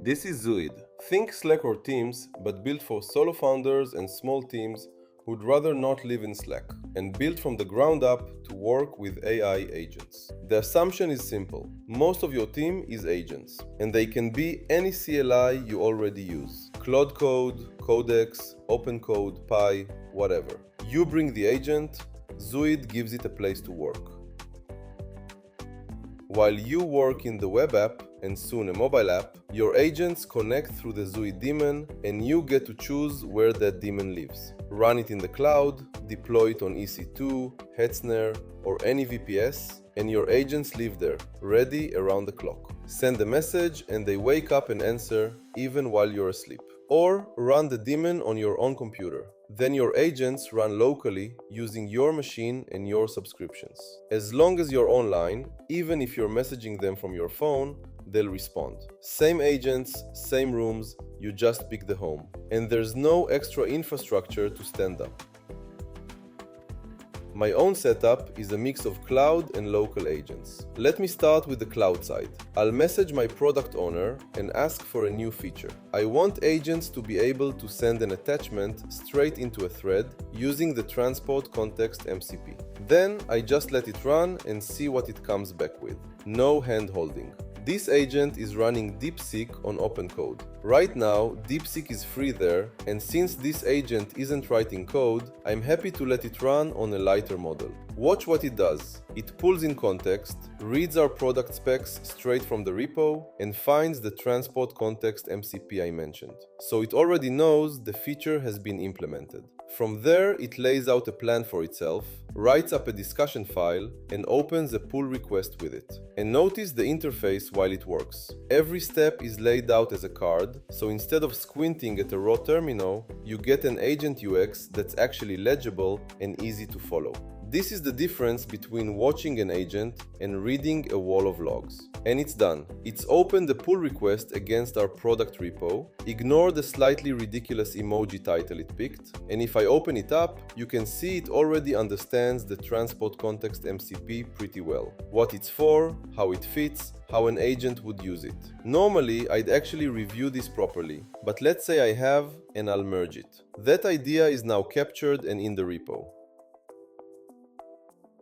This is Zooid. Think Slack or Teams, but built for solo founders and small teams who'd rather not live in Slack, and built from the ground up to work with AI agents. The assumption is simple. Most of your team is agents, and they can be any CLI you already use. Claude Code, Codex, opencode, Pi, whatever. You bring the agent, Zooid gives it a place to work. While you work in the web app, and soon a mobile app, your agents connect through the Zooid daemon and you get to choose where that daemon lives. Run it in the cloud, deploy it on EC2, Hetzner, or any VPS, and your agents live there, ready around the clock. Send a message and they wake up and answer even while you're asleep. Or run the daemon on your own computer. Then your agents run locally using your machine and your subscriptions. As long as you're online, even if you're messaging them from your phone, they'll respond. Same agents, same rooms, you just pick the home. And there's no extra infrastructure to stand up. My own setup is a mix of cloud and local agents. Let me start with the cloud side. I'll message my product owner and ask for a new feature. I want agents to be able to send an attachment straight into a thread using the transport context MCP. Then I just let it run and see what it comes back with. No hand-holding. This agent is running DeepSeek on opencode. Right now, DeepSeek is free there, and since this agent isn't writing code, I'm happy to let it run on a lighter model. Watch what it does. It pulls in context, reads our product specs straight from the repo, and finds the transport context MCP I mentioned. So it already knows the feature has been implemented. From there, it lays out a plan for itself, writes up a discussion file, and opens a pull request with it. And notice the interface while it works. Every step is laid out as a card, so instead of squinting at a raw terminal, you get an agent UX that's actually legible and easy to follow. This is the difference between watching an agent and reading a wall of logs. And it's done. It's opened the pull request against our product repo, ignore the slightly ridiculous emoji title it picked, and if I open it up, you can see it already understands the transport context MCP pretty well. What it's for, how it fits, how an agent would use it. Normally, I'd actually review this properly, but let's say I have and I'll merge it. That idea is now captured and in the repo.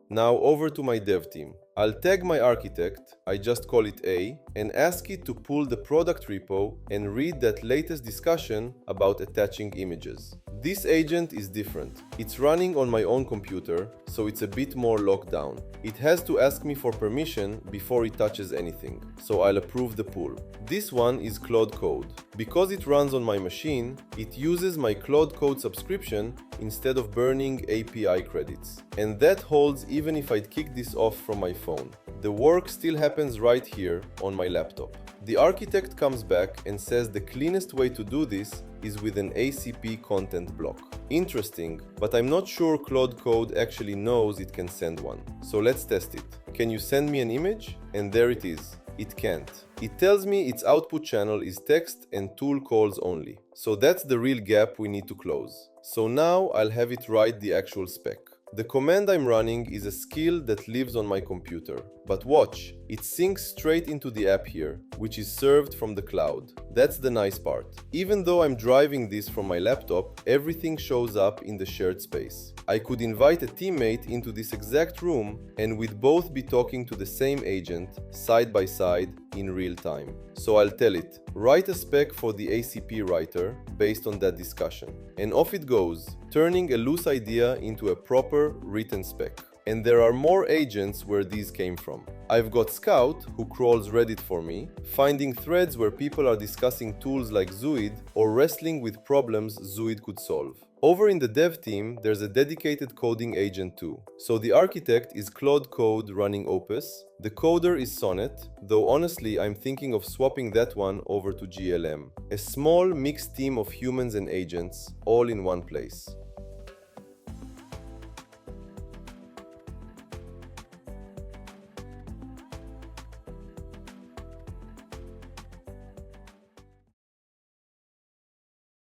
Now over to my dev team. I'll tag my architect, I just call it A, and ask it to pull the product repo and read that latest discussion about attaching images. This agent is different. It's running on my own computer, so it's a bit more locked down. It has to ask me for permission before it touches anything, so I'll approve the pull. This one is Claude Code. Because it runs on my machine, it uses my Claude Code subscription instead of burning API credits. And that holds even if I'd kick this off from my phone. The work still happens right here on my laptop. The architect comes back and says the cleanest way to do this is with an ACP content block. Interesting, but I'm not sure Claude Code actually knows it can send one. So let's test it. Can you send me an image? And there it is. It can't. It tells me its output channel is text and tool calls only. So that's the real gap we need to close. So now I'll have it write the actual spec. The command I'm running is a skill that lives on my computer. But watch, it syncs straight into the app here, which is served from the cloud. That's the nice part. Even though I'm driving this from my laptop, everything shows up in the shared space. I could invite a teammate into this exact room and we'd both be talking to the same agent, side by side, in real time. So I'll tell it, write a spec for the ACP writer based on that discussion. And off it goes, turning a loose idea into a proper written spec. And there are more agents where these came from. I've got Scout, who crawls Reddit for me, finding threads where people are discussing tools like Zooid or wrestling with problems Zooid could solve. Over in the dev team, there's a dedicated coding agent too. So the architect is Claude Code running Opus, the coder is Sonnet, though honestly I'm thinking of swapping that one over to GLM. A small mixed team of humans and agents, all in one place.